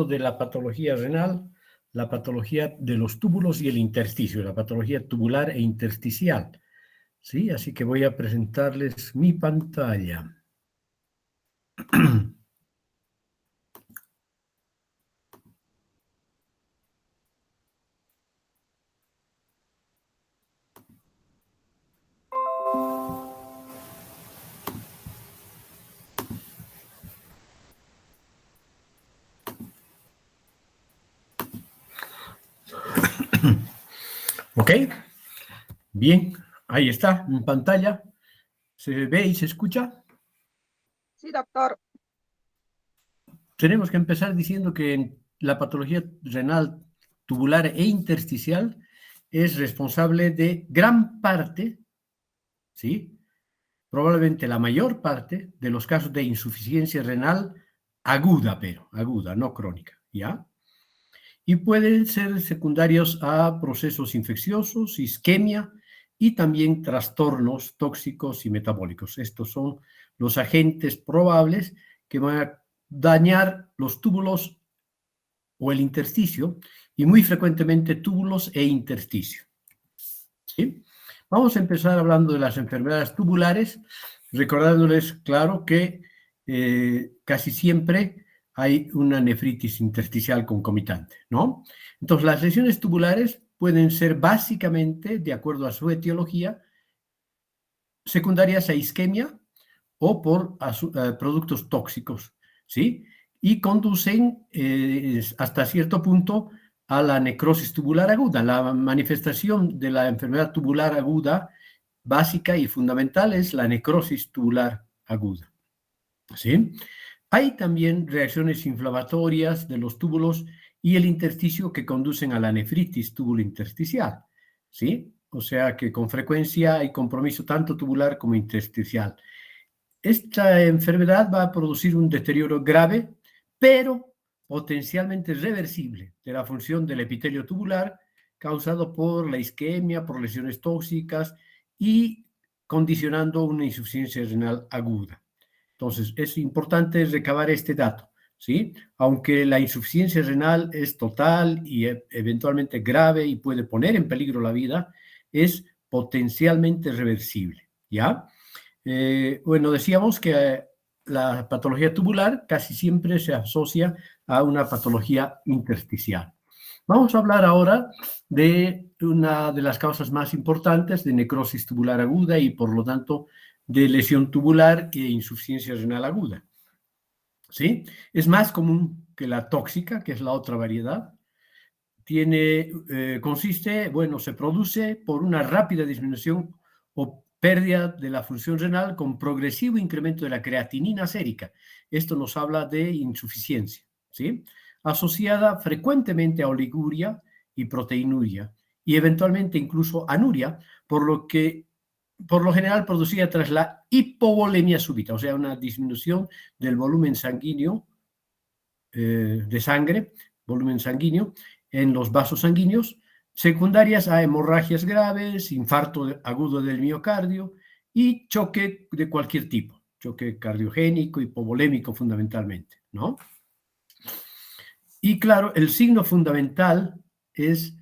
de la patología renal, la patología de los túbulos y el intersticio, la patología tubular e intersticial. ¿Sí? Así que voy a presentarles mi pantalla. ¿Ok? Bien, ahí está, en pantalla. ¿Se ve y se escucha? Sí, doctor. Tenemos que empezar diciendo que la patología renal tubular e intersticial es responsable de gran parte, ¿sí? Probablemente la mayor parte de los casos de insuficiencia renal aguda, pero aguda, no crónica, ¿ya? Y pueden ser secundarios a procesos infecciosos, isquemia y también trastornos tóxicos y metabólicos. Estos son los agentes probables que van a dañar los túbulos o el intersticio, y muy frecuentemente túbulos e intersticio. ¿Sí? Vamos a empezar hablando de las enfermedades tubulares, recordándoles, claro, que casi siempre hay una nefritis intersticial concomitante, ¿no? Entonces, las lesiones tubulares pueden ser básicamente, de acuerdo a su etiología, secundarias a isquemia o por productos tóxicos, ¿sí? Y conducen hasta cierto punto a la necrosis tubular aguda. La manifestación de la enfermedad tubular aguda básica y fundamental es la necrosis tubular aguda, ¿sí? Hay también reacciones inflamatorias de los túbulos y el intersticio que conducen a la nefritis tubulointersticial, ¿sí? O sea que con frecuencia hay compromiso tanto tubular como intersticial. Esta enfermedad va a producir un deterioro grave, pero potencialmente reversible de la función del epitelio tubular, causado por la isquemia, por lesiones tóxicas y condicionando una insuficiencia renal aguda. Entonces, es importante recabar este dato, ¿sí? Aunque la insuficiencia renal es total y eventualmente grave y puede poner en peligro la vida, es potencialmente reversible, ¿ya? Bueno, decíamos que la patología tubular casi siempre se asocia a una patología intersticial. Vamos a hablar ahora de una de las causas más importantes de necrosis tubular aguda y, por lo tanto, de lesión tubular e insuficiencia renal aguda. ¿Sí? Es más común que la tóxica, que es la otra variedad. Consiste, bueno, se produce por una rápida disminución o pérdida de la función renal con progresivo incremento de la creatinina sérica. Esto nos habla de insuficiencia, ¿sí? Asociada frecuentemente a oliguria y proteinuria y eventualmente incluso anuria, por lo general producida tras la hipovolemia súbita, o sea, una disminución del volumen sanguíneo de sangre, volumen sanguíneo, en los vasos sanguíneos, secundarias a hemorragias graves, infarto agudo del miocardio y choque de cualquier tipo, choque cardiogénico, hipovolémico fundamentalmente, ¿no? Y claro, el signo fundamental es,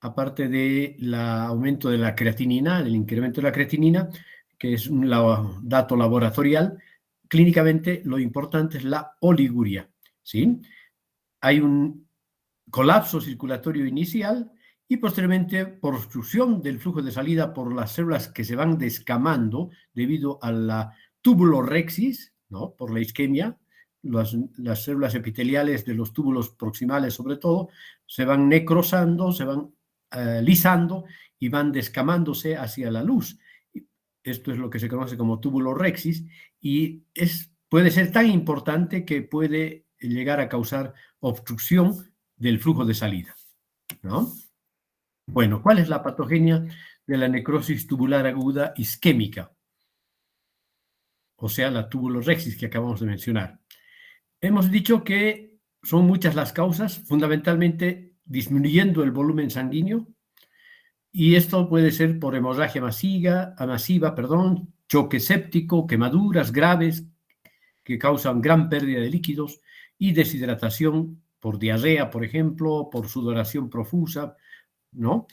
aparte del aumento de la creatinina, del incremento de la creatinina, que es un dato laboratorial, clínicamente lo importante es la oliguria, ¿sí? Hay un colapso circulatorio inicial y posteriormente por obstrucción del flujo de salida por las células que se van descamando debido a la tubulorexis, ¿no? Por la isquemia, las células epiteliales de los túbulos proximales sobre todo, se van necrosando, se van lisando y van descamándose hacia la luz. Esto es lo que se conoce como tubulorexis y puede ser tan importante que puede llegar a causar obstrucción del flujo de salida, ¿no? Bueno, ¿cuál es la patogenia de la necrosis tubular aguda isquémica? O sea, la tubulorexis que acabamos de mencionar. Hemos dicho que son muchas las causas, fundamentalmente disminuyendo el volumen sanguíneo, y esto puede ser por hemorragia masiva, choque séptico, quemaduras graves que causan gran pérdida de líquidos y deshidratación por diarrea, por ejemplo, por sudoración profusa, ¿no?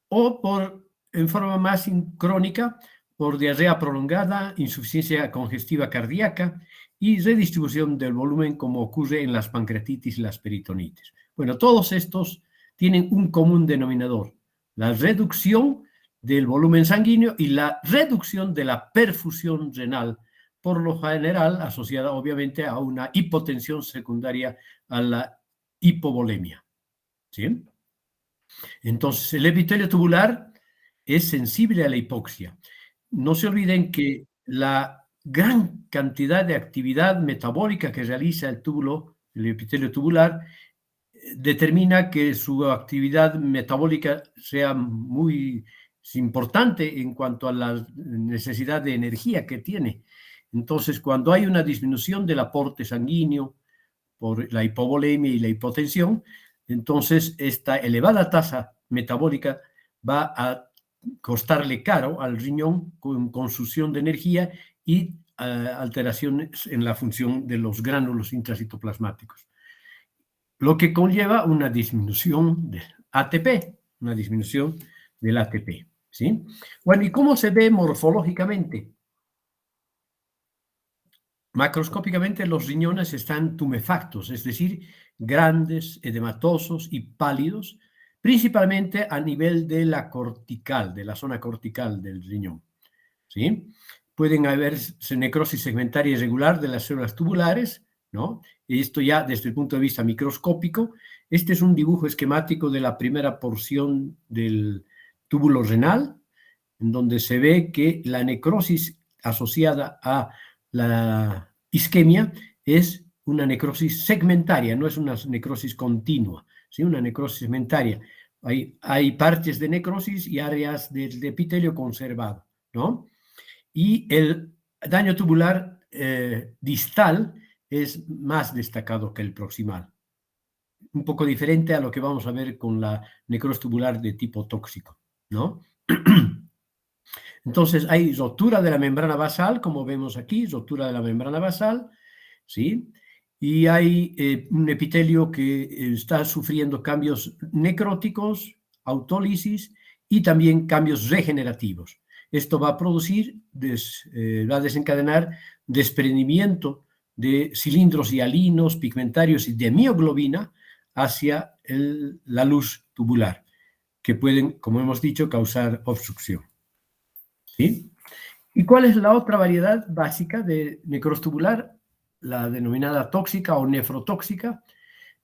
O en forma más crónica, por diarrea prolongada, insuficiencia congestiva cardíaca y redistribución del volumen, como ocurre en las pancreatitis y las peritonitis. Bueno, todos estos tienen un común denominador: la reducción del volumen sanguíneo y la reducción de la perfusión renal, por lo general asociada obviamente a una hipotensión secundaria a la hipovolemia. ¿Sí? Entonces, el epitelio tubular es sensible a la hipoxia. No se olviden que la gran cantidad de actividad metabólica que realiza el epitelio tubular, determina que su actividad metabólica sea muy importante en cuanto a la necesidad de energía que tiene. Entonces, cuando hay una disminución del aporte sanguíneo por la hipovolemia y la hipotensión, entonces esta elevada tasa metabólica va a costarle caro al riñón, con consumición de energía y alteraciones en la función de los gránulos intracitoplasmáticos, lo que conlleva una disminución del ATP, una disminución del ATP, ¿sí? Bueno, ¿y cómo se ve morfológicamente? Macroscópicamente los riñones están tumefactos, es decir, grandes, edematosos y pálidos, principalmente a nivel de la cortical, de la zona cortical del riñón, ¿sí? Pueden haber necrosis segmentaria irregular de las células tubulares, ¿no? Y esto ya desde el punto de vista microscópico. Este es un dibujo esquemático de la primera porción del túbulo renal, en donde se ve que la necrosis asociada a la isquemia es una necrosis segmentaria, no es una necrosis continua, ¿sí? Una necrosis segmentaria. Hay partes de necrosis y áreas del epitelio conservado, ¿no? Y el daño tubular distal es más destacado que el proximal. Un poco diferente a lo que vamos a ver con la necrosis tubular de tipo tóxico, ¿no? Entonces hay rotura de la membrana basal, como vemos aquí, rotura de la membrana basal, ¿sí? Y hay un epitelio que está sufriendo cambios necróticos, autólisis y también cambios regenerativos. Esto va a producir, va a desencadenar desprendimiento de cilindros hialinos, pigmentarios y de mioglobina hacia la luz tubular, que pueden, como hemos dicho, causar obstrucción, ¿sí? ¿Y cuál es la otra variedad básica de necrosis tubular? La denominada tóxica o nefrotóxica.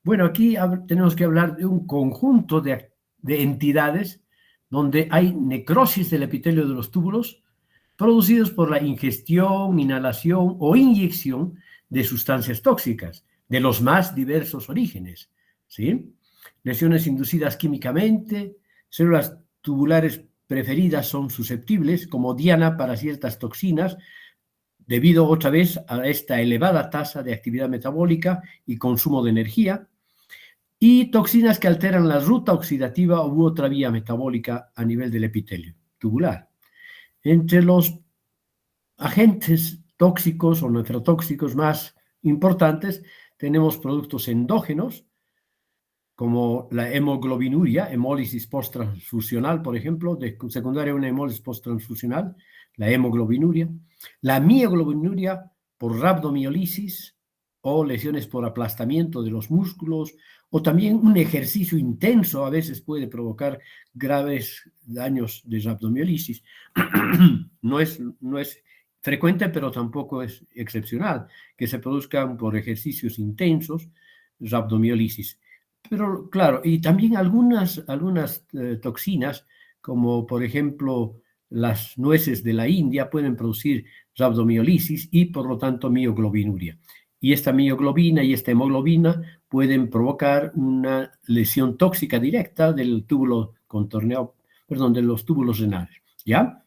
Bueno, aquí tenemos que hablar de un conjunto de entidades donde hay necrosis del epitelio de los túbulos producidos por la ingestión, inhalación o inyección de sustancias tóxicas de los más diversos orígenes, ¿sí? Lesiones inducidas químicamente, células tubulares preferidas son susceptibles, como diana, para ciertas toxinas, debido otra vez a esta elevada tasa de actividad metabólica y consumo de energía, y toxinas que alteran la ruta oxidativa u otra vía metabólica a nivel del epitelio tubular. Entre los agentes tóxicos o nefrotóxicos más importantes tenemos productos endógenos, como la hemoglobinuria, hemólisis posttransfusional, por ejemplo, secundaria a una hemólisis posttransfusional, la hemoglobinuria, la mioglobinuria por rhabdomiólisis o lesiones por aplastamiento de los músculos, o también un ejercicio intenso a veces puede provocar graves daños de rhabdomiólisis. No es frecuente, pero tampoco es excepcional que se produzcan por ejercicios intensos rhabdomiólisis. Pero claro, y también algunas toxinas, como por ejemplo las nueces de la India, pueden producir rhabdomiólisis y por lo tanto mioglobinuria. Y esta mioglobina y esta hemoglobina pueden provocar una lesión tóxica directa del túbulo contorneado, perdón, de los túbulos renales, ¿ya?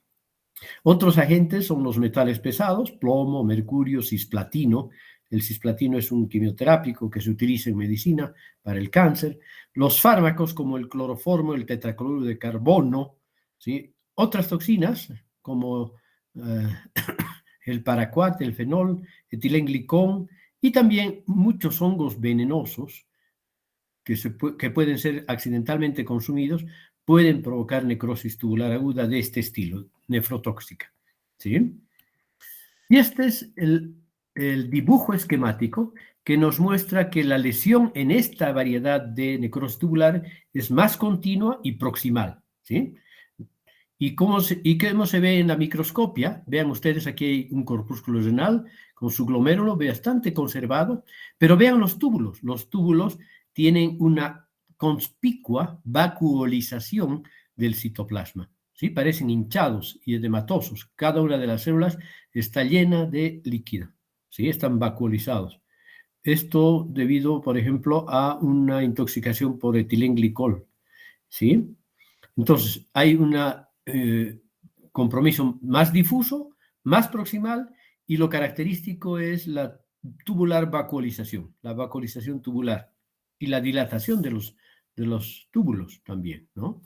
Otros agentes son los metales pesados, plomo, mercurio, cisplatino. El cisplatino es un quimioterápico que se utiliza en medicina para el cáncer. Los fármacos como el cloroformo, el tetracloruro de carbono, ¿sí? Otras toxinas como el paraquat, el fenol, etilenglicol Y también muchos hongos venenosos que pueden ser accidentalmente consumidos pueden provocar necrosis tubular aguda de este estilo, nefrotóxica. ¿Sí? Y este es el dibujo esquemático que nos muestra que la lesión en esta variedad de necrosis tubular es más continua y proximal. ¿Sí? ¿Y cómo se ve en la microscopia? Vean ustedes, aquí hay un corpúsculo renal con su glomérulo bastante conservado, pero vean los túbulos. Los túbulos tienen una conspicua vacuolización del citoplasma. ¿Sí? Parecen hinchados y edematosos. Cada una de las células está llena de líquido. ¿Sí? Están vacuolizados. Esto debido, por ejemplo, a una intoxicación por etilenglicol. ¿Sí? Entonces, hay un compromiso más difuso, más proximal, y lo característico es la tubular vacuolización, la vacuolización tubular y la dilatación de los túbulos también, ¿no?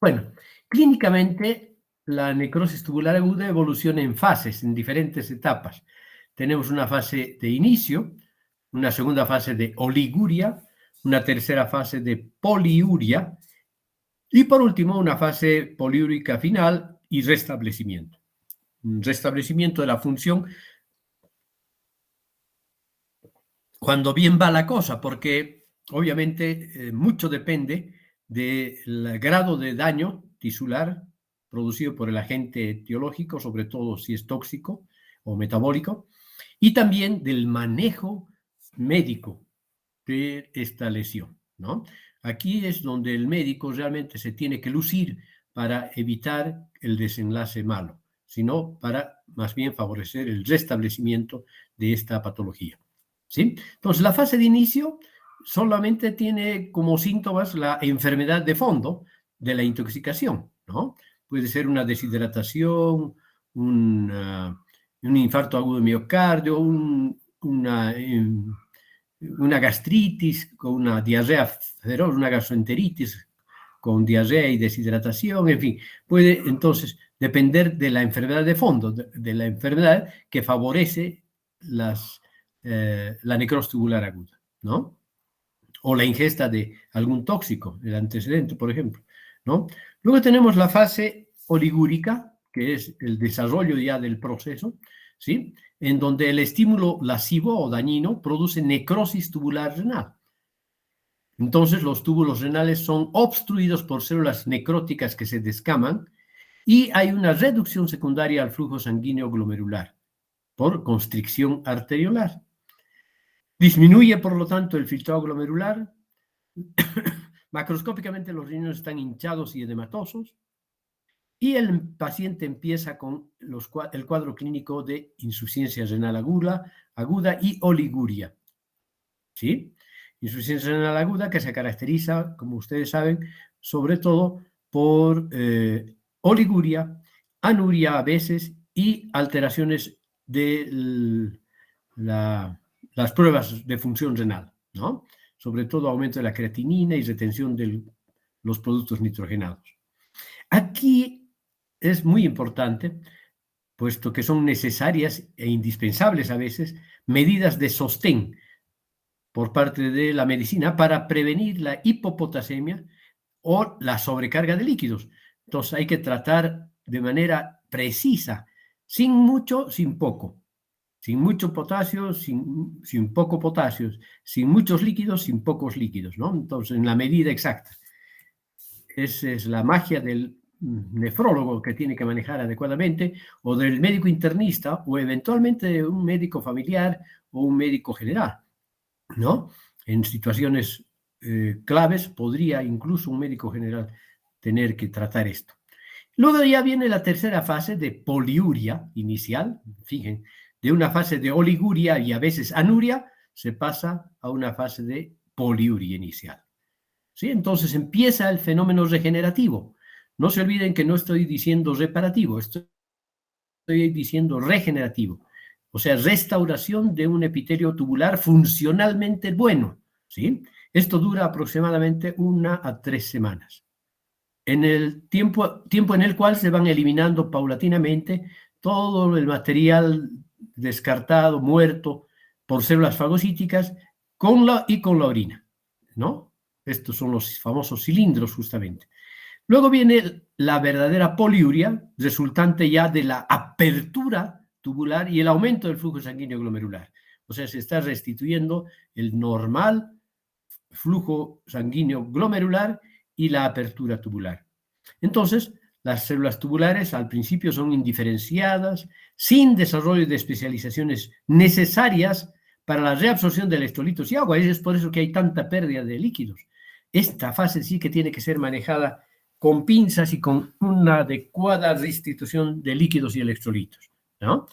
Bueno, clínicamente la necrosis tubular aguda evoluciona en fases, en diferentes etapas. Tenemos una fase de inicio, una segunda fase de oliguria, una tercera fase de poliuria, y por último, una fase poliúrica final y restablecimiento. Un restablecimiento de la función cuando bien va la cosa, porque obviamente mucho depende del grado de daño tisular producido por el agente etiológico, sobre todo si es tóxico o metabólico, y también del manejo médico de esta lesión, ¿no? Aquí es donde el médico realmente se tiene que lucir para evitar el desenlace malo, sino para más bien favorecer el restablecimiento de esta patología. ¿Sí? Entonces, la fase de inicio solamente tiene como síntomas la enfermedad de fondo de la intoxicación, ¿no? Puede ser una deshidratación, un infarto agudo de miocardio, una gastritis con una diarrea feroz, una gastroenteritis con diarrea y deshidratación, en fin, puede entonces depender de la enfermedad de fondo, de la enfermedad que favorece la necrosis tubular aguda, ¿no? O la ingesta de algún tóxico, el antecedente, por ejemplo, ¿no? Luego tenemos la fase oligúrica, que es el desarrollo ya del proceso, ¿sí? En donde el estímulo lascivo o dañino produce necrosis tubular renal. Entonces, los túbulos renales son obstruidos por células necróticas que se descaman y hay una reducción secundaria al flujo sanguíneo glomerular por constricción arteriolar. Disminuye, por lo tanto, el filtrado glomerular. Macroscópicamente, los riñones están hinchados y edematosos. Y el paciente empieza con el cuadro clínico de insuficiencia renal aguda y oliguria. ¿Sí? Insuficiencia renal aguda que se caracteriza, como ustedes saben, sobre todo por oliguria, anuria a veces y alteraciones de las pruebas de función renal, ¿no? Sobre todo aumento de la creatinina y retención de los productos nitrogenados. Aquí es muy importante, puesto que son necesarias e indispensables a veces, medidas de sostén por parte de la medicina para prevenir la hipopotasemia o la sobrecarga de líquidos. Entonces hay que tratar de manera precisa, sin mucho, sin poco. Sin mucho potasio, sin poco potasio, sin muchos líquidos, sin pocos líquidos, ¿no? Entonces, en la medida exacta. Esa es la magia del nefrólogo que tiene que manejar adecuadamente, o del médico internista, o eventualmente de un médico familiar o un médico general, ¿no? En situaciones claves podría incluso un médico general tener que tratar esto. Luego ya viene la tercera fase de poliuria inicial, fíjense, de una fase de oliguria y a veces anuria, se pasa a una fase de poliuria inicial. ¿Sí? Entonces empieza el fenómeno regenerativo. No se olviden que no estoy diciendo reparativo, estoy diciendo regenerativo. O sea, restauración de un epitelio tubular funcionalmente bueno. ¿Sí? Esto dura aproximadamente 1 a 3 semanas. En el tiempo en el cual se van eliminando paulatinamente todo el material descartado, muerto por células fagocíticas con la orina, ¿no? Estos son los famosos cilindros, justamente. Luego viene la verdadera poliuria, resultante ya de la apertura tubular y el aumento del flujo sanguíneo glomerular. O sea, se está restituyendo el normal flujo sanguíneo glomerular y la apertura tubular. Entonces, las células tubulares al principio son indiferenciadas, sin desarrollo de especializaciones necesarias para la reabsorción de electrolitos y agua. Es por eso que hay tanta pérdida de líquidos. Esta fase sí que tiene que ser manejada con pinzas y con una adecuada restitución de líquidos y electrolitos, ¿no?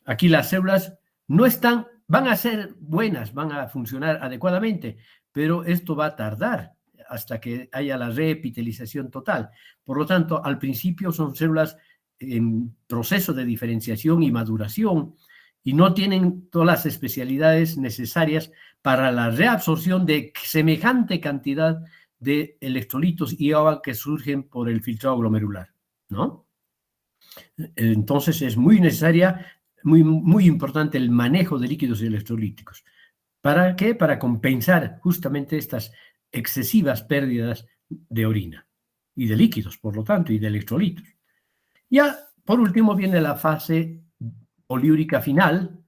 Aquí las células no están, van a ser buenas, van a funcionar adecuadamente, pero esto va a tardar hasta que haya la reepitelización total. Por lo tanto, al principio son células en proceso de diferenciación y maduración y no tienen todas las especialidades necesarias para la reabsorción de semejante cantidad de electrolitos y agua que surgen por el filtrado glomerular, ¿no? Entonces es muy necesaria, muy importante el manejo de líquidos y electrolíticos. ¿Para qué? Para compensar justamente estas excesivas pérdidas de orina y de líquidos, por lo tanto, y de electrolitos. Ya, por último, viene la fase poliúrica final,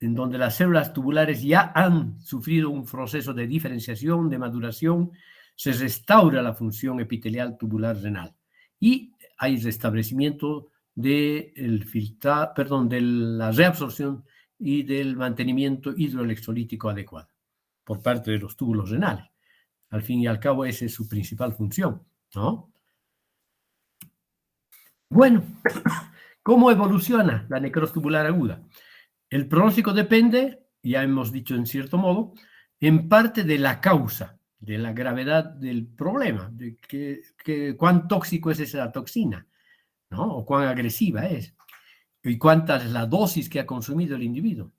en donde las células tubulares ya han sufrido un proceso de diferenciación, de maduración, se restaura la función epitelial tubular renal y hay restablecimiento de la reabsorción y del mantenimiento hidroelectrolítico adecuado por parte de los túbulos renales. Al fin y al cabo, esa es su principal función, ¿no? Bueno, ¿cómo evoluciona la necrosis tubular aguda? El pronóstico depende, ya hemos dicho en cierto modo, en parte de la causa, de la gravedad del problema, de cuán tóxico es esa toxina, ¿no? O cuán agresiva es, y cuánta es la dosis que ha consumido el individuo.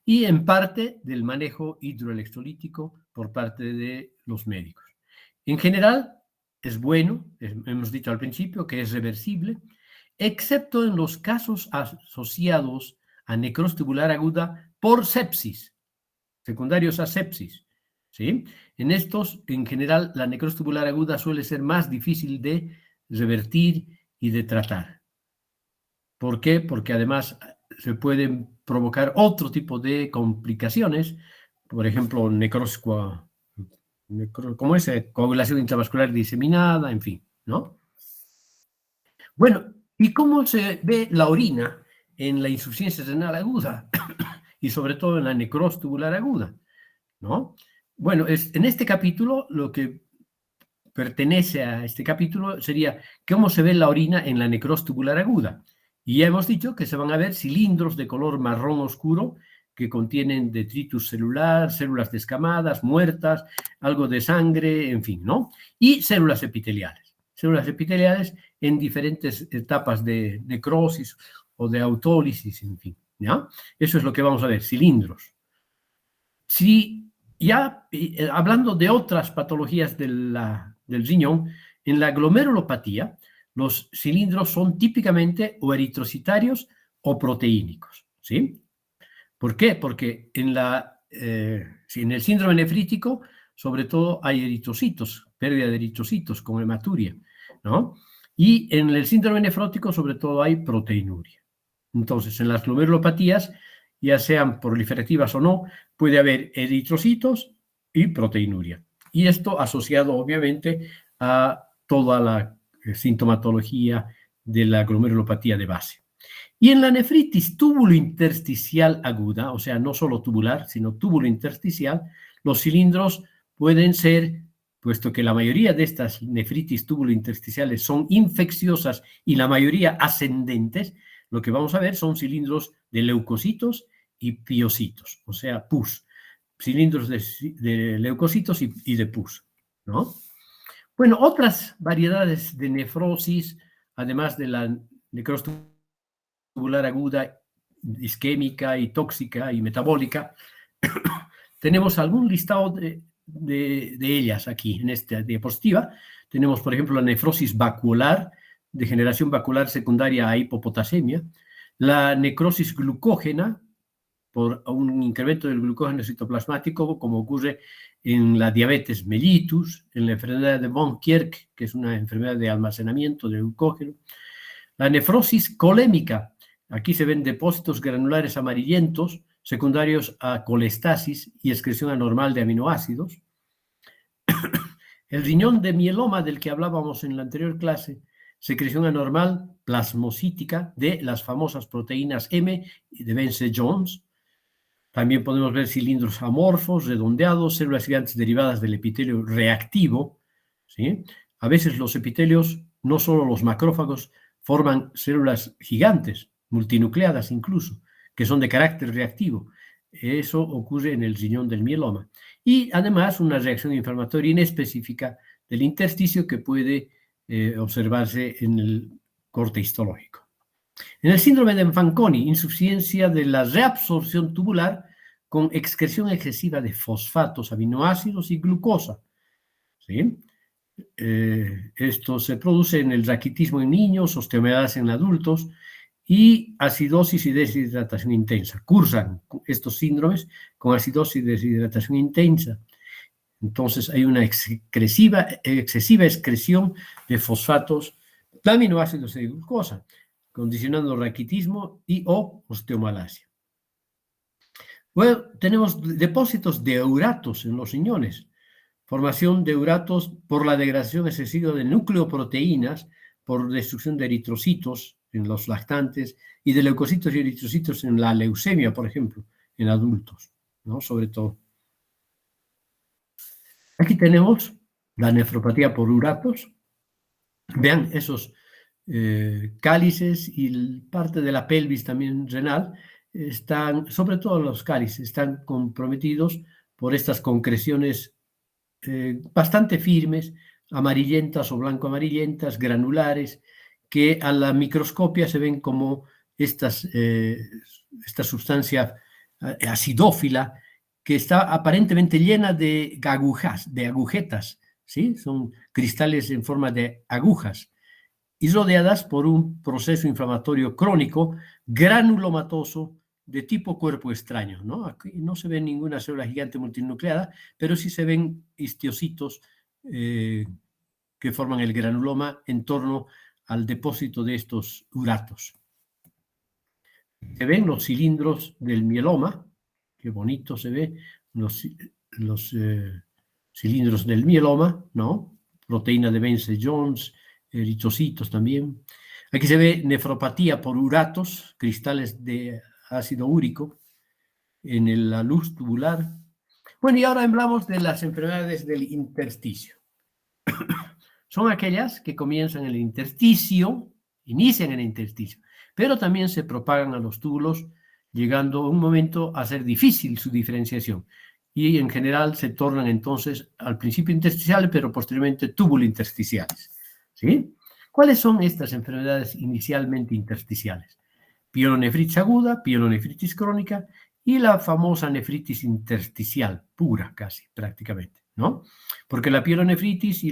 Y en parte del manejo hidroelectrolítico por parte de los médicos. En general, es bueno, hemos dicho al principio, que es reversible, excepto en los casos asociados a necrosis tubular aguda por sepsis, secundarios a sepsis, ¿sí? En estos, en general, la necrosis tubular aguda suele ser más difícil de revertir y de tratar. ¿Por qué? Porque además se pueden provocar otro tipo de complicaciones, por ejemplo, necrosis, ¿cómo es? Coagulación intravascular diseminada, en fin, ¿no? Bueno, ¿y cómo se ve la orina en la insuficiencia renal aguda y sobre todo en la necrosis tubular aguda, ¿no? Bueno, en este capítulo, lo que pertenece a este capítulo sería cómo se ve la orina en la necrosis tubular aguda. Y ya hemos dicho que se van a ver cilindros de color marrón oscuro que contienen detritus celular, células descamadas, muertas, algo de sangre, en fin, ¿no? Y células epiteliales. Células epiteliales en diferentes etapas de necrosis o de autólisis, en fin, ¿ya? Eso es lo que vamos a ver, cilindros. Si ya hablando de otras patologías del riñón, en la glomerulopatía, los cilindros son típicamente o eritrocitarios o proteínicos, ¿sí? ¿Por qué? Porque en el síndrome nefrítico, sobre todo hay eritrocitos, pérdida de eritrocitos con hematuria, ¿no? Y en el síndrome nefrótico, sobre todo, hay proteinuria. Entonces, en las glomerulopatías, ya sean proliferativas o no, puede haber eritrocitos y proteinuria. Y esto asociado, obviamente, a toda la sintomatología de la glomerulopatía de base. Y en la nefritis túbulo-intersticial aguda, o sea, no solo tubular, sino túbulo-intersticial, los cilindros pueden ser, puesto que la mayoría de estas nefritis túbulo-intersticiales son infecciosas y la mayoría ascendentes, lo que vamos a ver son cilindros de leucocitos y piocitos, o sea, pus, cilindros de leucocitos y de pus, ¿no? Bueno, otras variedades de nefrosis, además de la necrosis tubular aguda, isquémica y tóxica y metabólica, tenemos algún listado de ellas aquí en esta diapositiva. Tenemos, por ejemplo, la nefrosis vacuolar, degeneración vacular secundaria a hipopotasemia. La necrosis glucógena, por un incremento del glucógeno citoplasmático, como ocurre en la diabetes mellitus, en la enfermedad de von Kierk, que es una enfermedad de almacenamiento de glucógeno. La nefrosis colémica, aquí se ven depósitos granulares amarillentos secundarios a colestasis y excreción anormal de aminoácidos. El riñón de mieloma del que hablábamos en la anterior clase, secreción anormal plasmocítica de las famosas proteínas M de Vence-Jones. También podemos ver cilindros amorfos, redondeados, células gigantes derivadas del epitelio reactivo, ¿sí? A veces los epitelios, no solo los macrófagos, forman células gigantes, multinucleadas incluso, que son de carácter reactivo. Eso ocurre en el riñón del mieloma. Y además una reacción inflamatoria inespecífica del intersticio que puede observarse en el corte histológico. En el síndrome de Fanconi, insuficiencia de la reabsorción tubular con excreción excesiva de fosfatos, aminoácidos y glucosa, ¿sí? Esto se produce en el raquitismo en niños, osteomielitis en adultos y acidosis y deshidratación intensa. Cursan estos síndromes con acidosis y deshidratación intensa. Entonces hay una excesiva excreción de fosfatos, de aminoácidos y glucosa, condicionando raquitismo y o osteomalacia. Bueno, tenemos depósitos de uratos en los riñones, formación de uratos por la degradación excesiva de nucleoproteínas, por destrucción de eritrocitos en los lactantes y de leucocitos y eritrocitos en la leucemia, por ejemplo, en adultos, ¿no? Sobre todo. Aquí tenemos la nefropatía por uratos. Vean esos cálices y parte de la pelvis también renal están, sobre todo los cálices, están comprometidos por estas concreciones bastante firmes, amarillentas o blanco-amarillentas, granulares, que a la microscopia se ven como esta sustancia acidófila que está aparentemente llena de agujas, de agujetas, ¿sí? Son cristales en forma de agujas y rodeadas por un proceso inflamatorio crónico granulomatoso de tipo cuerpo extraño, ¿no? Aquí no se ve ninguna célula gigante multinucleada, pero sí se ven histiocitos que forman el granuloma en torno al depósito de estos uratos. Se ven los cilindros del mieloma, qué bonito se ve, los cilindros del mieloma, ¿no? Proteína de Vence-Jones, eritrocitos también. Aquí se ve nefropatía por uratos, cristales de ácido úrico en la luz tubular. Bueno, y ahora hablamos de las enfermedades del intersticio. Son aquellas que comienzan en el intersticio, inician en el intersticio, pero también se propagan a los túbulos, llegando a un momento a ser difícil su diferenciación. Y en general se tornan entonces al principio intersticiales, pero posteriormente túbulo-intersticiales. ¿Sí? ¿Cuáles son estas enfermedades inicialmente intersticiales? Pielonefritis aguda, pielonefritis crónica y la famosa nefritis intersticial, pura casi, prácticamente, ¿no? Porque la pielonefritis,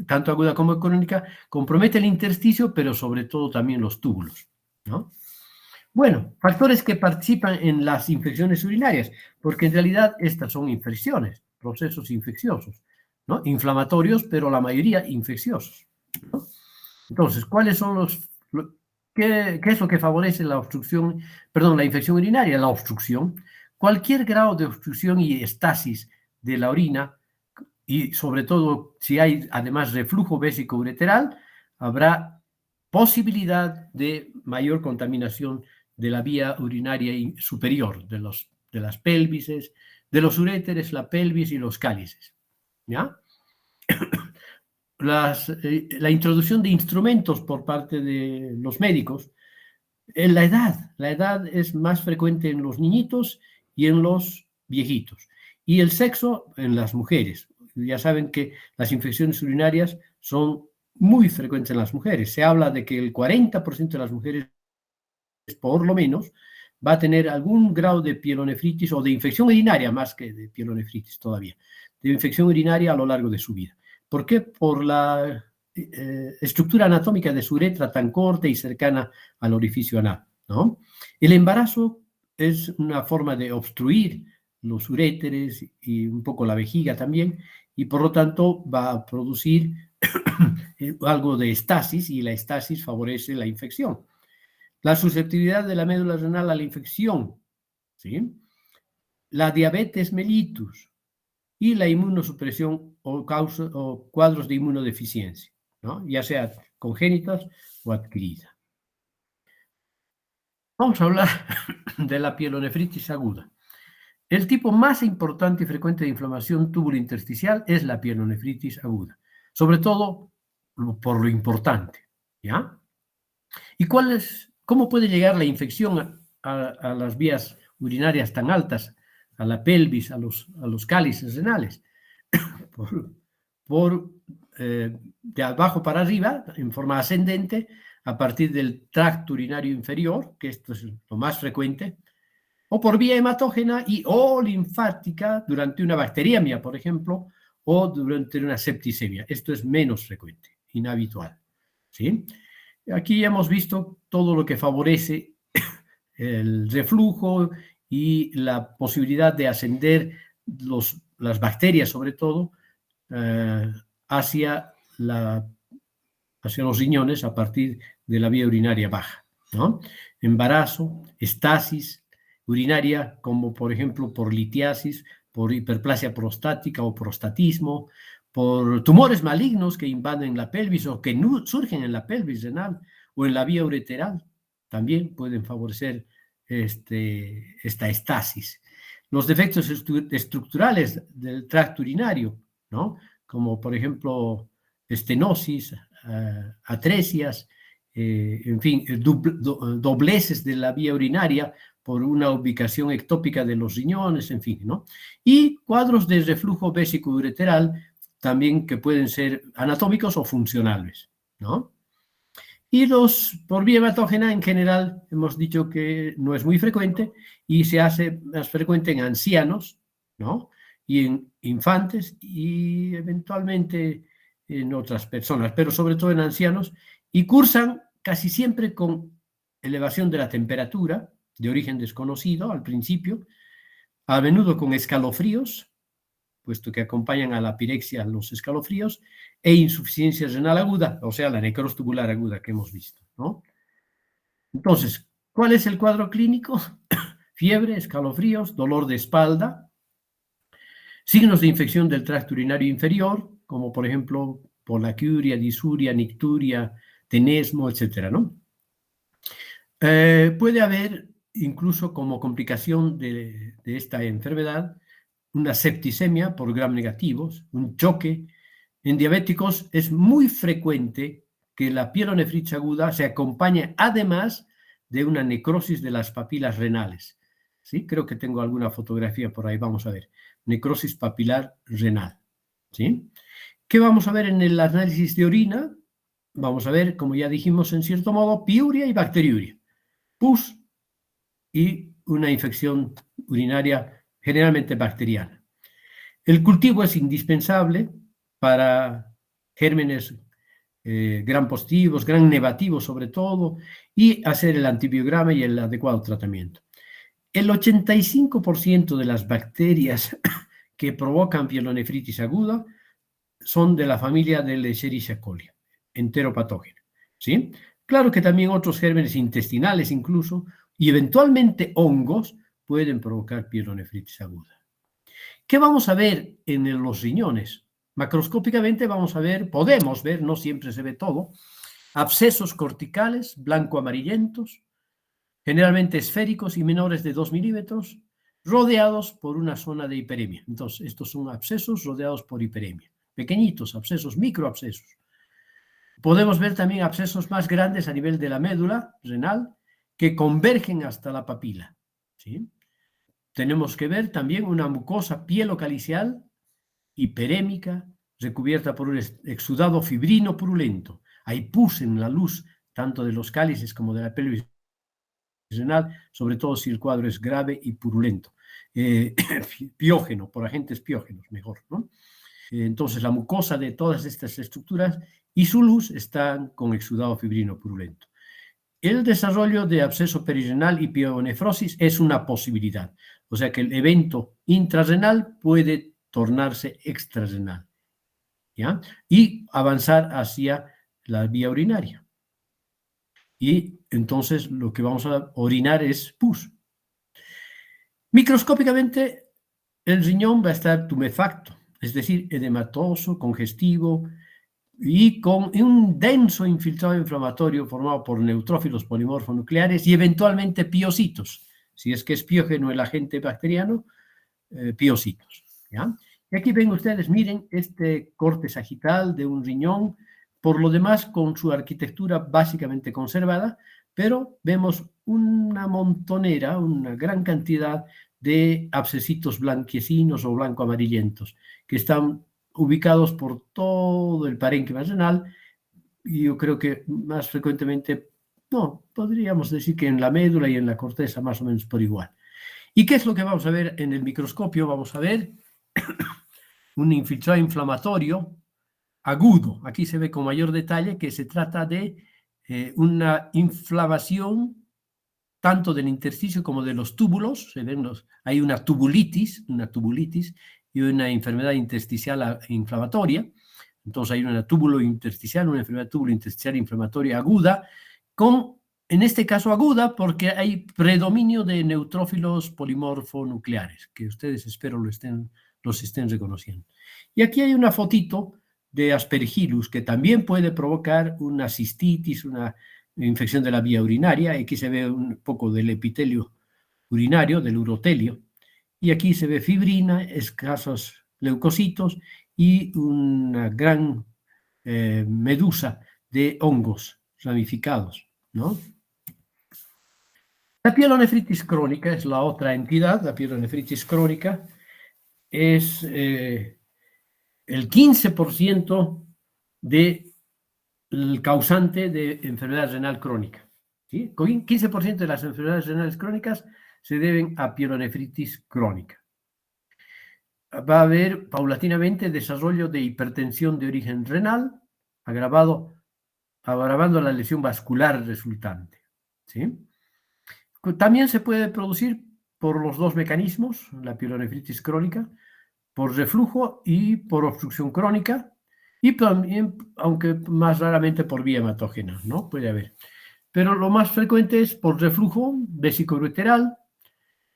tanto aguda como crónica, compromete el intersticio, pero sobre todo también los túbulos, ¿no? Bueno, factores que participan en las infecciones urinarias, porque en realidad estas son infecciones, procesos infecciosos, ¿no? Inflamatorios, pero la mayoría infecciosos, ¿no? Entonces, ¿cuáles son qué es lo que favorece la infección urinaria? La obstrucción. Cualquier grado de obstrucción y estasis de la orina, y sobre todo si hay además reflujo vésico ureteral, habrá posibilidad de mayor contaminación de la vía urinaria superior, de las pelvises, de los uréteres, la pelvis y los cálices, ¿ya? La introducción de instrumentos por parte de los médicos. La edad es más frecuente en los niñitos y en los viejitos. Y el sexo en las mujeres. Ya saben que las infecciones urinarias son muy frecuentes en las mujeres. Se habla de que el 40% de las mujeres, por lo menos, va a tener algún grado de pielonefritis o de infección urinaria, más que de pielonefritis todavía, de infección urinaria a lo largo de su vida. ¿Por qué? Por la estructura anatómica de su uretra tan corta y cercana al orificio anal, ¿no? El embarazo es una forma de obstruir los uréteres y un poco la vejiga también, y por lo tanto va a producir algo de estasis, y la estasis favorece la infección. La susceptibilidad de la médula renal a la infección, ¿sí? La diabetes mellitus y la inmunosupresión o cuadros de inmunodeficiencia, ¿no? Ya sea congénitas o adquiridas. Vamos a hablar de la pielonefritis aguda. El tipo más importante y frecuente de inflamación tubulointersticial es la pielonefritis aguda, sobre todo por lo importante, ¿ya? ¿Y cómo puede llegar la infección a las vías urinarias tan altas, a la pelvis, a los cálices renales? De abajo para arriba, en forma ascendente, a partir del tracto urinario inferior, que esto es lo más frecuente, o por vía hematógena o linfática durante una bacteriemia, por ejemplo, o durante una septicemia. Esto es menos frecuente, inhabitual, ¿sí? Aquí ya hemos visto todo lo que favorece el reflujo y la posibilidad de ascender las bacterias, sobre todo, hacia los riñones a partir de la vía urinaria baja, ¿no? Embarazo, estasis urinaria, como por ejemplo por litiasis, por hiperplasia prostática o prostatismo, por tumores malignos que invaden la pelvis o que surgen en la pelvis renal o en la vía ureteral, también pueden favorecer esta estasis. Los defectos estructurales del tracto urinario, ¿no? Como por ejemplo estenosis, atresias, en fin, dobleces de la vía urinaria por una ubicación ectópica de los riñones, en fin, ¿no? Y cuadros de reflujo vésico-ureteral también que pueden ser anatómicos o funcionales, ¿no? Y por vía hematógena en general hemos dicho que no es muy frecuente y se hace más frecuente en ancianos, ¿no? Y en infantes y eventualmente en otras personas, pero sobre todo en ancianos, y cursan casi siempre con elevación de la temperatura de origen desconocido al principio, a menudo con escalofríos, puesto que acompañan a la pirexia los escalofríos, e insuficiencia renal aguda, o sea, la necrosis tubular aguda que hemos visto, ¿no? Entonces, ¿cuál es el cuadro clínico? Fiebre, escalofríos, dolor de espalda, signos de infección del tracto urinario inferior, como por ejemplo polaquiuria, disuria, nicturia, tenesmo, etcétera, ¿no? Puede haber, incluso como complicación de esta enfermedad, una septicemia por gram negativos, un choque. En diabéticos es muy frecuente que la pielonefritis aguda se acompañe además de una necrosis de las papilas renales. ¿Sí? Creo que tengo alguna fotografía por ahí, vamos a ver. Necrosis papilar renal. ¿Sí? ¿Qué vamos a ver en el análisis de orina? Vamos a ver, como ya dijimos en cierto modo, piuria y bacteriuria, pus y una infección urinaria generalmente bacteriana. El cultivo es indispensable para gérmenes gram positivos, gram negativos sobre todo, y hacer el antibiograma y el adecuado tratamiento. El 85% de las bacterias que provocan pielonefritis aguda son de la familia del Escherichia coli, enteropatógena, ¿sí? Claro que también otros gérmenes intestinales incluso, y eventualmente hongos, pueden provocar pielonefritis aguda. ¿Qué vamos a ver en los riñones? Macroscópicamente podemos ver, no siempre se ve todo, abscesos corticales blanco-amarillentos, generalmente esféricos y menores de 2 milímetros, rodeados por una zona de hiperemia. Entonces, estos son abscesos rodeados por hiperemia. Pequeñitos abscesos, microabscesos. Podemos ver también abscesos más grandes a nivel de la médula renal que convergen hasta la papila, ¿sí? Tenemos que ver también una mucosa pielocalicial hiperémica recubierta por un exudado fibrino purulento. Hay pus en la luz tanto de los cálices como de la pelvis renal, sobre todo si el cuadro es grave y purulento. Piógeno, por agentes piógenos, mejor, ¿no? Entonces, la mucosa de todas estas estructuras y su luz están con exudado fibrino purulento. el desarrollo de absceso perirenal y pielonefrosis es una posibilidad. O sea que el evento intrarrenal puede tornarse extrarrenal, ¿ya? Y avanzar hacia la vía urinaria. Y entonces lo que vamos a orinar es pus. Microscópicamente, el riñón va a estar tumefacto, es decir, edematoso, congestivo y con un denso infiltrado inflamatorio formado por neutrófilos polimorfonucleares y eventualmente piocitos. Si es que es piógeno el agente bacteriano, piocitos, ¿ya? Y aquí ven ustedes, miren, este corte sagital de un riñón, por lo demás con su arquitectura básicamente conservada, pero vemos una montonera, una gran cantidad de abscesitos blanquecinos o blanco-amarillentos, que están ubicados por todo el parénquima renal, y yo creo que más frecuentemente, no, podríamos decir que en la médula y en la corteza más o menos por igual. ¿Y qué es lo que vamos a ver en el microscopio? Vamos a ver un infiltrado inflamatorio agudo. Aquí se ve con mayor detalle que se trata de una inflamación tanto del intersticio como de los túbulos. Hay una tubulitis y una enfermedad intersticial inflamatoria. Entonces hay una túbulo intersticial, una enfermedad túbulo intersticial inflamatoria aguda, en este caso aguda porque hay predominio de neutrófilos polimorfonucleares, que ustedes espero los estén reconociendo. Y aquí hay una fotito de Aspergillus, que también puede provocar una cistitis, una infección de la vía urinaria. Aquí se ve un poco del epitelio urinario, del urotelio, y aquí se ve fibrina, escasos leucocitos y una gran medusa de hongos ramificados, ¿no? La pielonefritis crónica es la otra entidad. La pielonefritis crónica es el 15% del causante de enfermedad renal crónica, ¿sí? 15% de las enfermedades renales crónicas se deben a pielonefritis crónica. Va a haber paulatinamente desarrollo de hipertensión de origen renal, agravando la lesión vascular resultante, ¿sí? También se puede producir por los dos mecanismos, la pielonefritis crónica, por reflujo y por obstrucción crónica, y también, aunque más raramente por vía hematógena, ¿no? Puede haber. Pero lo más frecuente es por reflujo vesicoureteral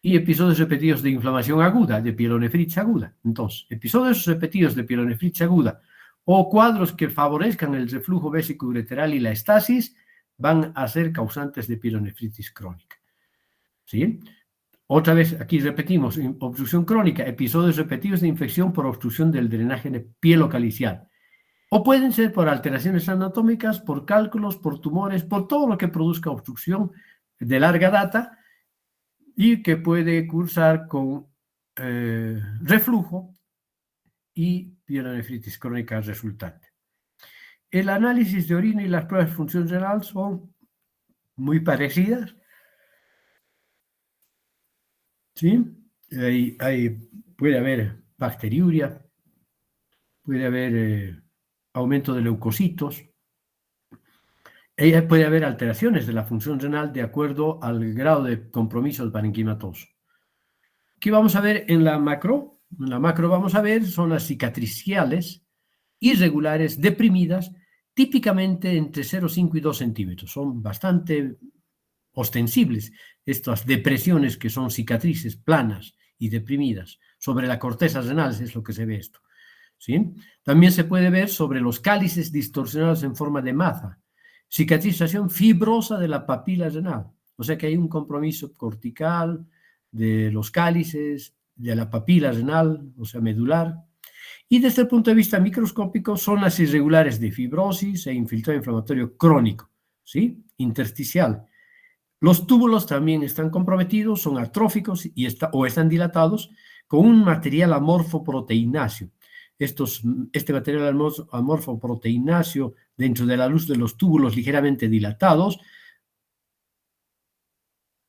y episodios repetidos de inflamación aguda, de pielonefritis aguda. Entonces, episodios repetidos de pielonefritis aguda o cuadros que favorezcan el reflujo vesicoureteral y la estasis van a ser causantes de pielonefritis crónica, ¿sí? Otra vez, aquí repetimos, obstrucción crónica, episodios repetidos de infección por obstrucción del drenaje pielocalicial. O pueden ser por alteraciones anatómicas, por cálculos, por tumores, por todo lo que produzca obstrucción de larga data y que puede cursar con reflujo y pielonefritis crónica resultante. El análisis de orina y las pruebas de función renal son muy parecidas, ¿sí? Puede haber bacteriuria, puede haber aumento de leucocitos, puede haber alteraciones de la función renal de acuerdo al grado de compromiso del parenquimatoso. Aquí vamos a ver en la macro. En la macro vamos a ver zonas cicatriciales irregulares, deprimidas, típicamente entre 0,5 y 2 centímetros. Son bastante ostensibles estas depresiones que son cicatrices planas y deprimidas. Sobre la corteza renal es lo que se ve esto, ¿sí? También se puede ver sobre los cálices distorsionados en forma de maza. Cicatrización fibrosa de la papila renal. O sea que hay un compromiso cortical de los cálices, de la papila renal, o sea, medular. Y desde el punto de vista microscópico, zonas irregulares de fibrosis e infiltrado inflamatorio crónico, ¿sí? Intersticial. Los túbulos también están comprometidos, son atróficos o están dilatados con un material amorfo proteináceo. Este material amorfo proteináceo dentro de la luz de los túbulos ligeramente dilatados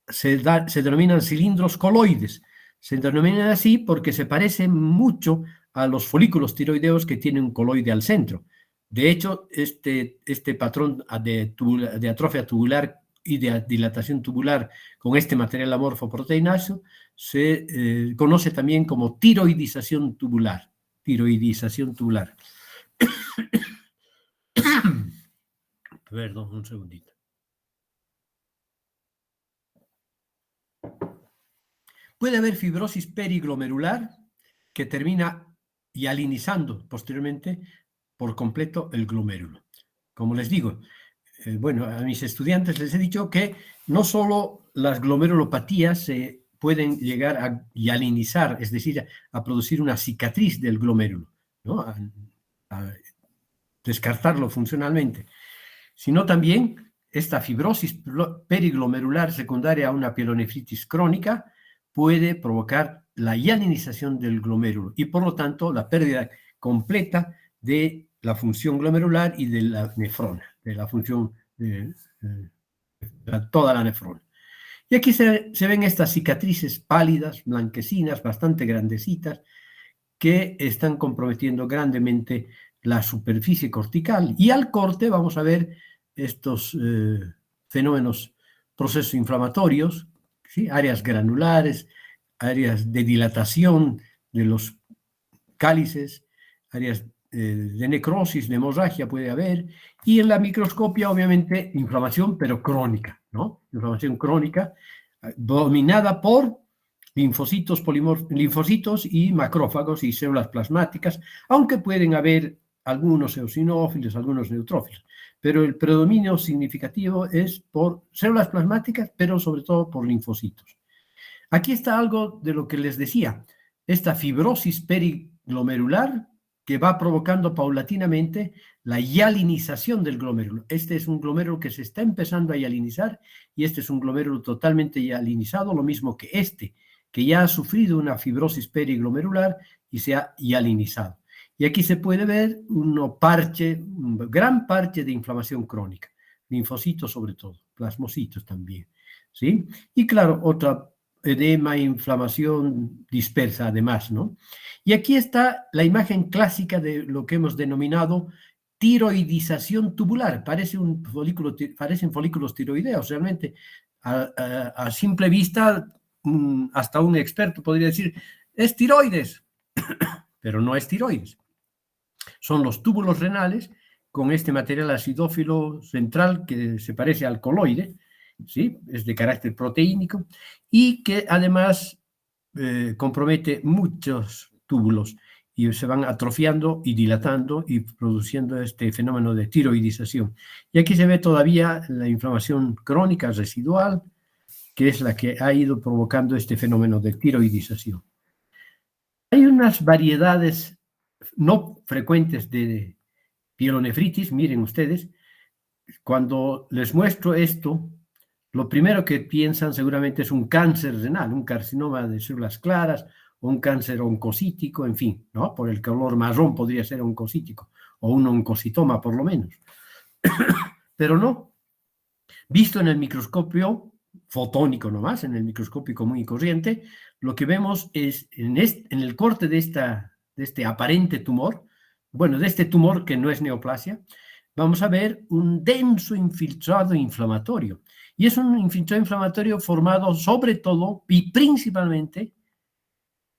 se denominan cilindros coloides. Se denominan así porque se parecen mucho a los folículos tiroideos que tienen un coloide al centro. De hecho, este patrón de atrofia tubular y de dilatación tubular con este material amorfo proteináceo se conoce también como tiroidización tubular. Tiroidización tubular. Perdón, un segundito. Puede haber fibrosis periglomerular que termina hialinizando posteriormente por completo el glomérulo. Como les digo, bueno, a mis estudiantes les he dicho que no solo las glomerulopatías se pueden llegar a hialinizar, es decir, a producir una cicatriz del glomérulo, ¿no? a descartarlo funcionalmente, sino también esta fibrosis periglomerular secundaria a una pielonefritis crónica puede provocar la hialinización del glomérulo y por lo tanto la pérdida completa de la función glomerular y de la nefrona, de la función de toda la nefrona. Y aquí se ven estas cicatrices pálidas, blanquecinas, bastante grandecitas, que están comprometiendo grandemente la superficie cortical. Y al corte vamos a ver estos fenómenos, procesos inflamatorios, ¿sí? Áreas granulares, áreas de dilatación de los cálices, áreas de necrosis, de hemorragia puede haber, y en la microscopia obviamente inflamación, pero crónica, ¿no? Inflamación crónica dominada por linfocitos y macrófagos y células plasmáticas, aunque pueden haber algunos eosinófilos, algunos neutrófilos, pero el predominio significativo es por células plasmáticas, pero sobre todo por linfocitos. Aquí está algo de lo que les decía, esta fibrosis periglomerular que va provocando paulatinamente la hialinización del glomérulo. Este es un glomérulo que se está empezando a hialinizar y este es un glomérulo totalmente hialinizado, lo mismo que este, que ya ha sufrido una fibrosis periglomerular y se ha hialinizado. Y aquí se puede ver un gran parche de inflamación crónica, linfocitos sobre todo, plasmocitos también, ¿sí? Y claro, otra edema, inflamación dispersa además, ¿no? Y aquí está la imagen clásica de lo que hemos denominado tiroidización tubular. Parecen folículos tiroideos, realmente. A simple vista, hasta un experto podría decir, es tiroides, pero no es tiroides. Son los túbulos renales con este material acidófilo central que se parece al coloide, ¿sí? Es de carácter proteínico y que además compromete muchos túbulos y se van atrofiando y dilatando y produciendo este fenómeno de tiroidización. Y aquí se ve todavía la inflamación crónica residual, que es la que ha ido provocando este fenómeno de tiroidización. Hay unas variedades no frecuentes de pielonefritis, miren ustedes, cuando les muestro esto, lo primero que piensan seguramente es un cáncer renal, un carcinoma de células claras o un cáncer oncocítico, en fin, ¿no? Por el color marrón podría ser oncocítico o un oncocitoma por lo menos. Pero no, visto en el microscopio fotónico nomás, en el microscopio común y corriente, lo que vemos es en el corte de este aparente tumor, bueno, de este tumor que no es neoplasia, vamos a ver un denso infiltrado inflamatorio. Y es un infiltrado inflamatorio formado sobre todo y principalmente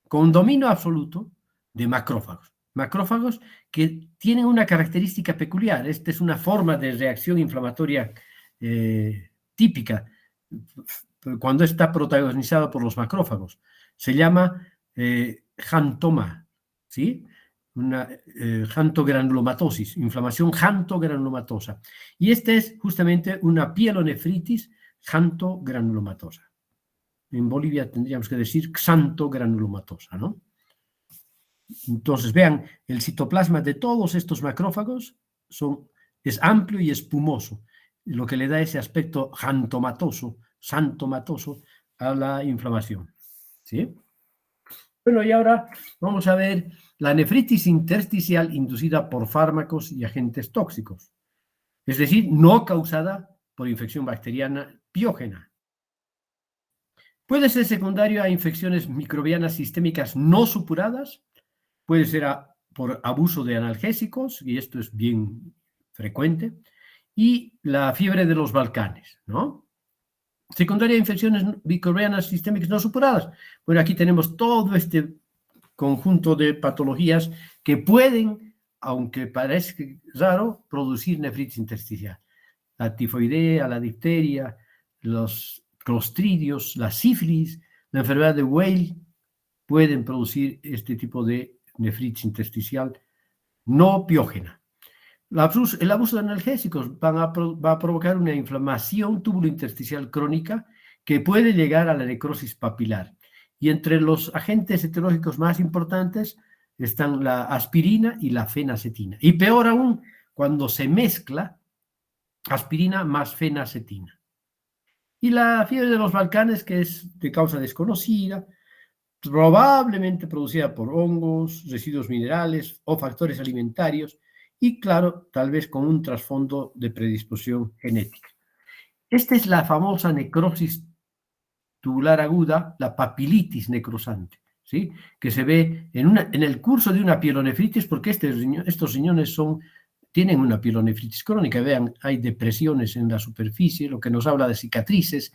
con dominio absoluto de macrófagos. Macrófagos que tienen una característica peculiar. Esta es una forma de reacción inflamatoria típica cuando está protagonizada por los macrófagos. Se llama xantoma, ¿sí? Una xantogranulomatosis, inflamación xantogranulomatosa. Y esta es justamente una pielonefritis xantogranulomatosa. En Bolivia tendríamos que decir xantogranulomatosa, ¿no? Entonces, vean, el citoplasma de todos estos macrófagos es amplio y espumoso, lo que le da ese aspecto xantomatoso a la inflamación, ¿sí? Bueno, y ahora vamos a ver la nefritis intersticial inducida por fármacos y agentes tóxicos, es decir, no causada por infección bacteriana piógena. Puede ser secundario a infecciones microbianas sistémicas no supuradas, puede ser por abuso de analgésicos, y esto es bien frecuente, y la fiebre de los Balcanes, ¿no? Secundaria a infecciones microbianas sistémicas no superadas. Bueno, aquí tenemos todo este conjunto de patologías que pueden, aunque parezca raro, producir nefritis intersticial. La tifoidea, la difteria, los clostridios, la sífilis, la enfermedad de Weil pueden producir este tipo de nefritis intersticial no piógena. El abuso de analgésicos va a provocar una inflamación tubulointersticial crónica que puede llegar a la necrosis papilar. Y entre los agentes etiológicos más importantes están la aspirina y la fenacetina. Y peor aún, cuando se mezcla aspirina más fenacetina. Y la fiebre de los Balcanes, que es de causa desconocida, probablemente producida por hongos, residuos minerales o factores alimentarios, y claro, tal vez con un trasfondo de predisposición genética. Esta es la famosa necrosis tubular aguda, la papilitis necrosante, ¿sí? Que se ve en el curso de una pielonefritis, porque estos riñones tienen una pielonefritis crónica. Vean, hay depresiones en la superficie, lo que nos habla de cicatrices,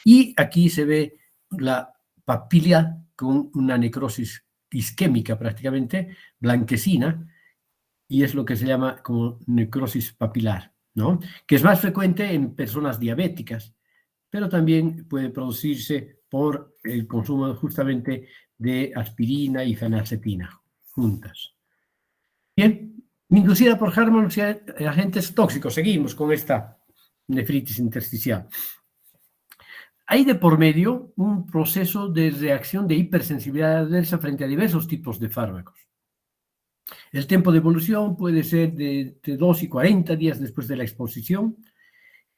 y aquí se ve la papila con una necrosis isquémica prácticamente, blanquecina, y es lo que se llama como necrosis papilar, ¿no? Que es más frecuente en personas diabéticas, pero también puede producirse por el consumo justamente de aspirina y fenacetina juntas. Bien, inducida por fármacos y agentes tóxicos. Seguimos con esta nefritis intersticial. Hay de por medio un proceso de reacción de hipersensibilidad adversa frente a diversos tipos de fármacos. El tiempo de evolución puede ser de 2 y 40 días después de la exposición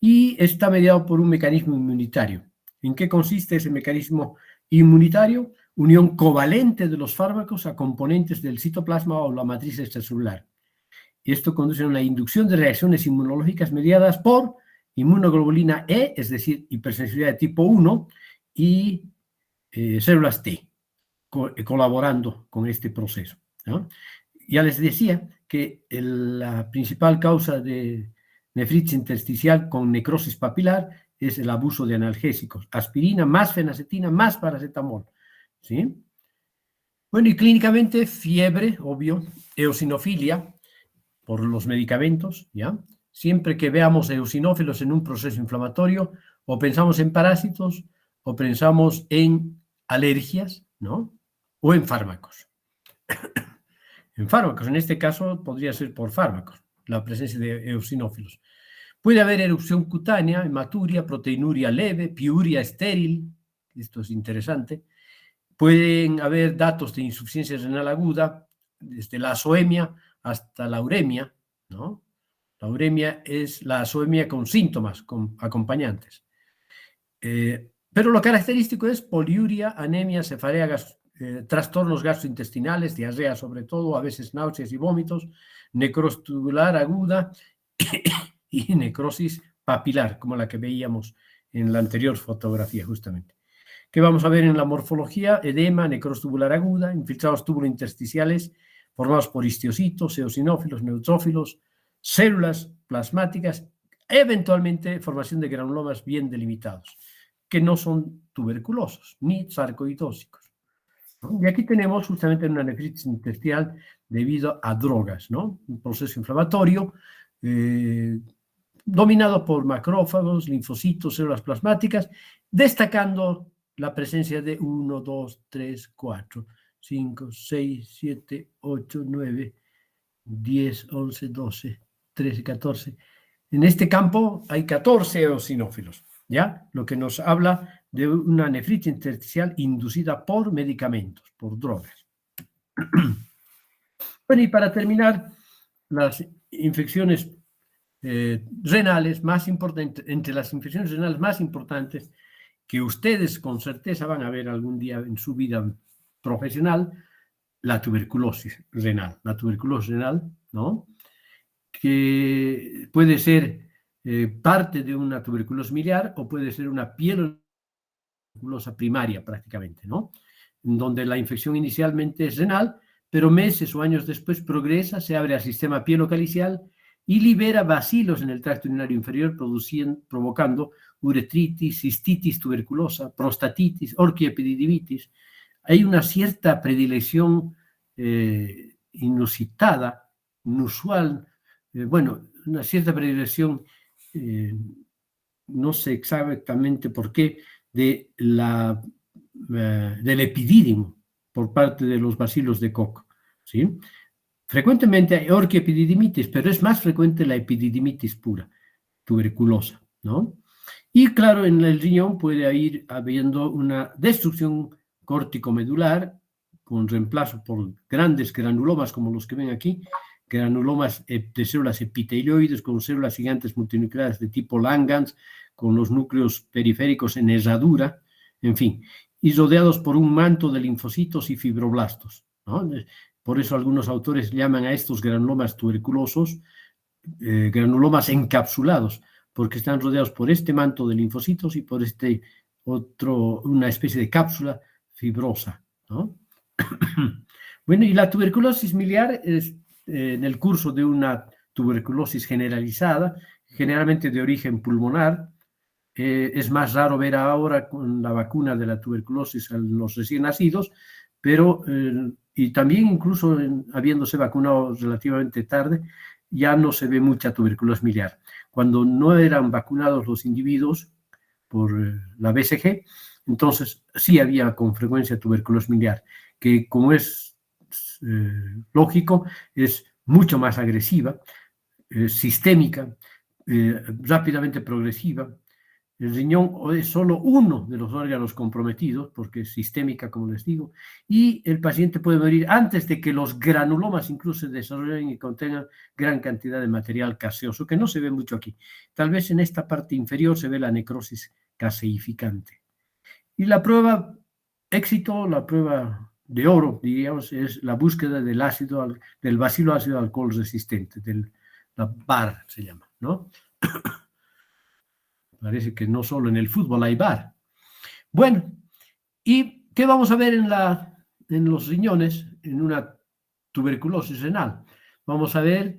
y está mediado por un mecanismo inmunitario. ¿En qué consiste ese mecanismo inmunitario? Unión covalente de los fármacos a componentes del citoplasma o la matriz extracelular. Y esto conduce a una inducción de reacciones inmunológicas mediadas por inmunoglobulina E, es decir, hipersensibilidad de tipo 1, y células T, colaborando con este proceso, ¿no? Ya les decía que la principal causa de nefritis intersticial con necrosis papilar es el abuso de analgésicos, aspirina más fenacetina más paracetamol, ¿sí? Bueno, y clínicamente fiebre, obvio, eosinofilia por los medicamentos, ¿ya? Siempre que veamos eosinófilos en un proceso inflamatorio, o pensamos en parásitos, o pensamos en alergias, ¿no? O en fármacos. En fármacos, en este caso podría ser por fármacos, la presencia de eosinófilos. Puede haber erupción cutánea, hematuria, proteinuria leve, piuria estéril, esto es interesante. Pueden haber datos de insuficiencia renal aguda, desde la azoemia hasta la uremia, ¿no? La uremia es la azoemia con síntomas, con acompañantes. Pero lo característico es poliuria, anemia, cefalea, trastornos gastrointestinales, diarrea sobre todo, a veces náuseas y vómitos, necrosis tubular aguda y necrosis papilar, como la que veíamos en la anterior fotografía justamente. ¿Qué vamos a ver en la morfología? Edema, necrosis tubular aguda, infiltrados tubulointersticiales formados por histiocitos, eosinófilos, neutrófilos, células plasmáticas, eventualmente formación de granulomas bien delimitados, que no son tuberculosos ni sarcoitósicos. Y aquí tenemos justamente una nefritis intersticial debido a drogas, ¿no? Un proceso inflamatorio dominado por macrófagos, linfocitos, células plasmáticas, destacando la presencia de 1, 2, 3, 4, 5, 6, 7, 8, 9, 10, 11, 12, 13, 14. En este campo hay 14 eosinófilos, ¿ya? Lo que nos habla de una nefritis intersticial inducida por medicamentos, por drogas. Bueno, y para terminar, las infecciones renales más importantes, entre las infecciones renales más importantes que ustedes con certeza van a ver algún día en su vida profesional, la tuberculosis renal. La tuberculosis renal, ¿no? Que puede ser parte de una tuberculosis miliar o puede ser una tuberculosa primaria prácticamente, ¿no? En donde la infección inicialmente es renal, pero meses o años después progresa, se abre al sistema pielocalicial y libera bacilos en el tracto urinario inferior, provocando uretritis, cistitis tuberculosa, prostatitis, orquioepididymitis. Hay una cierta predilección inusitada, inusual, bueno, una cierta predilección, no sé exactamente por qué, del epidídimo por parte de los bacilos de Koch, ¿sí? Frecuentemente hay orquioepididymitis, pero es más frecuente la epididymitis pura, tuberculosa, ¿no? Y claro, en el riñón puede ir habiendo una destrucción córtico-medular con reemplazo por grandes granulomas como los que ven aquí, granulomas de células epitelioides con células gigantes multinucleares de tipo Langhans, con los núcleos periféricos en herradura, en fin, y rodeados por un manto de linfocitos y fibroblastos, ¿no? Por eso algunos autores llaman a estos granulomas tuberculosos granulomas encapsulados, porque están rodeados por este manto de linfocitos y por este otro, una especie de cápsula fibrosa, ¿no? Bueno, y la tuberculosis miliar es en el curso de una tuberculosis generalizada, generalmente de origen pulmonar. Es más raro ver ahora con la vacuna de la tuberculosis a los recién nacidos, pero y también incluso habiéndose vacunado relativamente tarde, ya no se ve mucha tuberculosis miliar. Cuando no eran vacunados los individuos por la BCG, entonces sí había con frecuencia tuberculosis miliar, que como es lógico, es mucho más agresiva, sistémica, rápidamente progresiva. El riñón es solo uno de los órganos comprometidos, porque es sistémica, como les digo, y el paciente puede morir antes de que los granulomas incluso se desarrollen y contengan gran cantidad de material caseoso, que no se ve mucho aquí. Tal vez en esta parte inferior se ve la necrosis caseificante. Y la prueba éxito, la prueba de oro, diríamos, es la búsqueda del bacilo ácido alcohol resistente, la BAR se llama, ¿no? Parece que no solo en el fútbol hay VAR. Bueno, ¿y qué vamos a ver en los riñones en una tuberculosis renal? Vamos a ver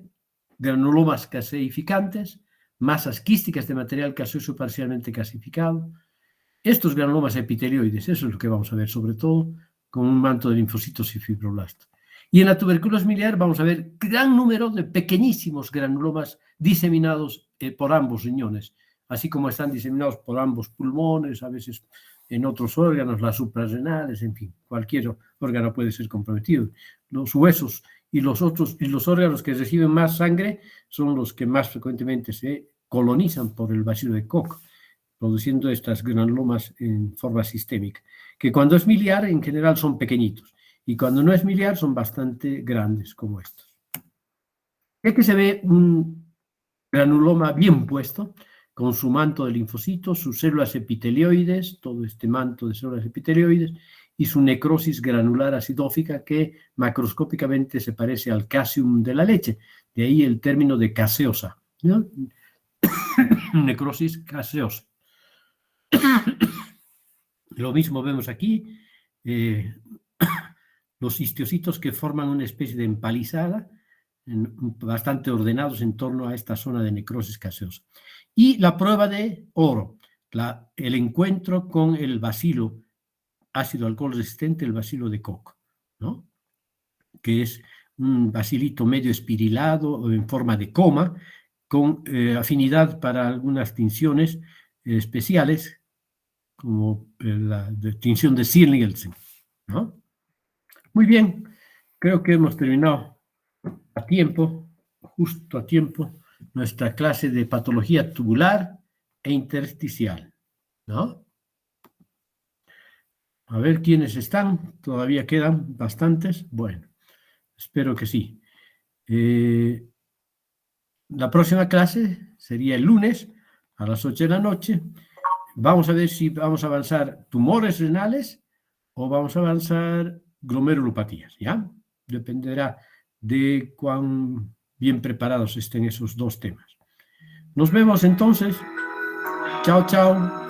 granulomas caseificantes, masas quísticas de material caseoso parcialmente casificado. Estos granulomas epitelioides, eso es lo que vamos a ver, sobre todo con un manto de linfocitos y fibroblastos. Y en la tuberculosis miliar vamos a ver gran número de pequeñísimos granulomas diseminados por ambos riñones, así como están diseminados por ambos pulmones, a veces en otros órganos, las suprarrenales, en fin, cualquier órgano puede ser comprometido. Los huesos y los órganos que reciben más sangre son los que más frecuentemente se colonizan por el bacilo de Koch, produciendo estas granulomas en forma sistémica, que cuando es miliar en general son pequeñitos y cuando no es miliar son bastante grandes como estos. Es que se ve un granuloma bien puesto, con su manto de linfocitos, sus células epitelioides, todo este manto de células epitelioides, y su necrosis granular acidófica que macroscópicamente se parece al casium de la leche, de ahí el término de caseosa, ¿no? Necrosis caseosa. Lo mismo vemos aquí, los histiocitos que forman una especie de empalizada, bastante ordenados en torno a esta zona de necrosis caseosa. Y la prueba de oro, el encuentro con el bacilo ácido alcohol resistente, el bacilo de Koch, ¿no? Que es un bacilito medio espirilado o en forma de coma, con afinidad para algunas tinciones especiales, como la tinción de Ziernielsen, ¿no? Muy bien, creo que hemos terminado a tiempo, justo a tiempo, nuestra clase de patología tubular e intersticial, ¿no? A ver quiénes están, todavía quedan bastantes, bueno, espero que sí. La próxima clase sería el lunes a las 8 de la noche. Vamos a ver si vamos a avanzar tumores renales o vamos a avanzar glomerulopatías, ¿ya? Dependerá de cuán bien preparados estén esos dos temas. Nos vemos entonces. Chao, chao.